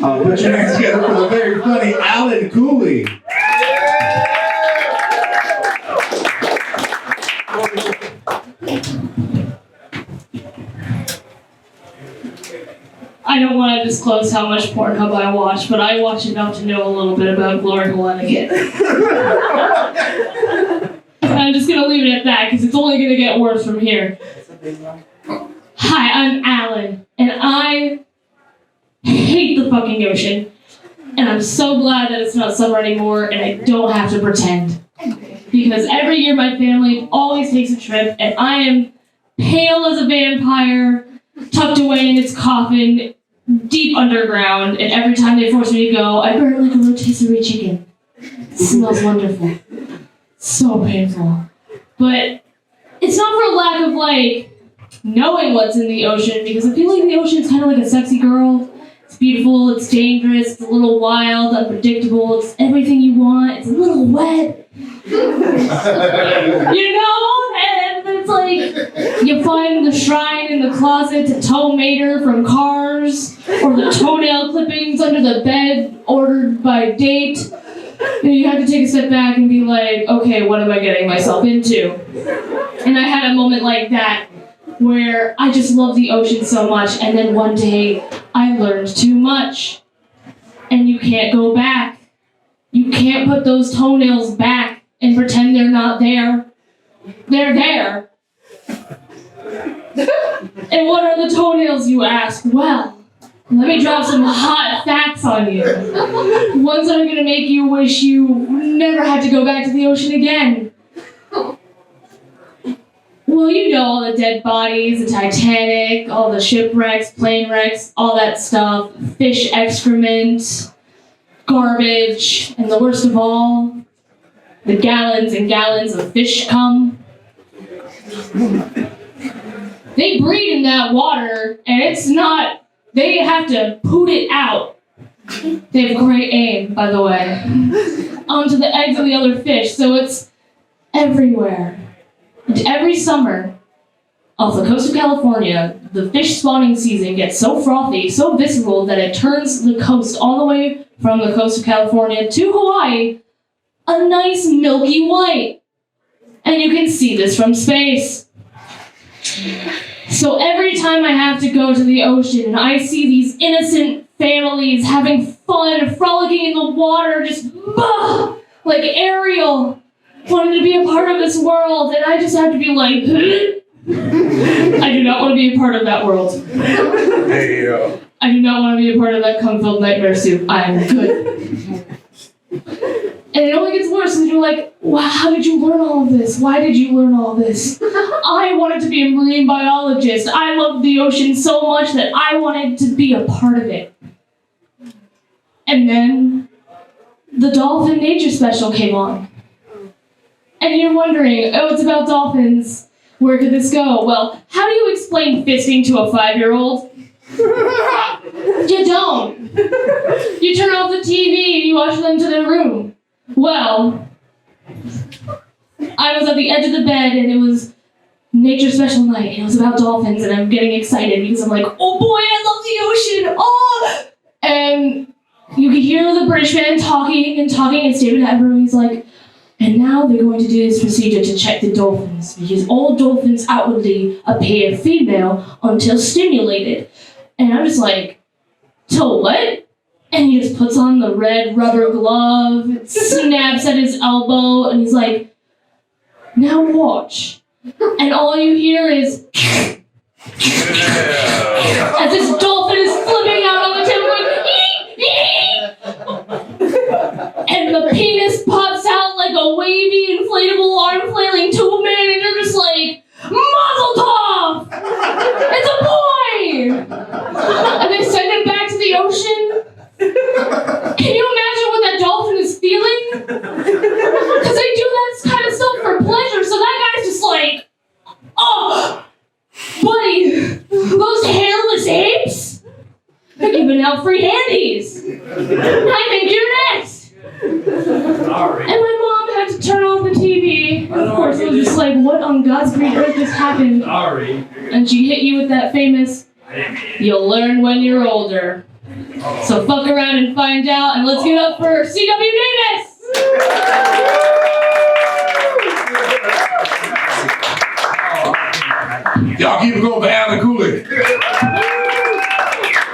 Put your hands together for the very funny Alan Cooley. I don't want to disclose how much Pornhub I watch, but I watch enough to know a little bit about Glory Hellenic. I'm just going to leave it at that, because it's only going to get worse from here. Hi, I'm Alan, and I hate the fucking ocean. And I'm so glad that it's not summer anymore, and I don't have to pretend. Because every year my family always takes a trip, and I am pale as a vampire, tucked away in its coffin, deep underground, and every time they force me to go, I burn like a rotisserie chicken. It smells wonderful. So painful. But it's not for lack of, knowing what's in the ocean, because I feel like the ocean is kind of like a sexy girl. It's beautiful, it's dangerous, it's a little wild, unpredictable, it's everything you want, it's a little wet. You know? And it's like, you find the shrine in the closet to tow Mater from Cars, or the toenail clippings under the bed ordered by date. And you have to take a step back and be like, okay, what am I getting myself into? And I had a moment like that where I just love the ocean so much, and then one day I learned too much. And you can't go back. You can't put those toenails back and pretend they're not there. They're there. And what are the toenails, you ask? Well, let me drop some hot facts on you. Ones that are going to make you wish you never had to go back to the ocean again. Well, you know all the dead bodies, the Titanic, all the shipwrecks, plane wrecks, all that stuff, fish excrement, garbage, and the worst of all, the gallons and gallons of fish cum. They breed in that water, and it's not, they have to poot it out. They have great aim, by the way, onto the eggs of the other fish, so it's everywhere. And every summer, off the coast of California, the fish spawning season gets so frothy, so visceral, that it turns the coast all the way from the coast of California to Hawaii a nice milky white. And you can see this from space. So every time I have to go to the ocean and I see these innocent families having fun, frolicking in the water, just like Ariel, wanting to be a part of this world, and I just have to be like, I do not want to be a part of that world. Hey, I do not want to be a part of that cum-filled nightmare soup. I am good. And it only gets worse, and you're like, wow, how did you learn all of this? Why did you learn all this? I wanted to be a marine biologist. I loved the ocean so much that I wanted to be a part of it. And then the dolphin nature special came on. And you're wondering, oh, it's about dolphins. Where could this go? Well, how do you explain fisting to a 5-year-old? You don't. You turn off the TV and you watch them to their room. Well, I was at the edge of the bed and it was nature special night and it was about dolphins and I'm getting excited because I'm like, oh boy, I love the ocean. Oh! And you could hear the British man talking and David Attenborough, he's like, and now they're going to do this procedure to check the dolphins, because all dolphins outwardly appear female until stimulated. And I'm just like, to what? And he just puts on the red rubber glove, snaps at his elbow, and he's like, now watch. And all you hear is, as this dolphin is flipping out on the table, going, and the penis pops out like a wavy, inflatable, arm-flailing tube man, and you're just like, Mazel tov! It's a boy! And they send him back to the ocean. Can you imagine what that dolphin is feeling? Because they do that kind of stuff for pleasure, so that guy's just like, oh, buddy, those hairless apes? They're giving out free handies. I think you're next. Sorry. And my mom had to turn off the TV. And of course, it was just like, what on God's green earth just happened? Sorry. And she hit you with that famous, you'll learn when you're older. So fuck around and find out, and let's give it up for C.W. Davis! Y'all keep it going for Alan Cooley.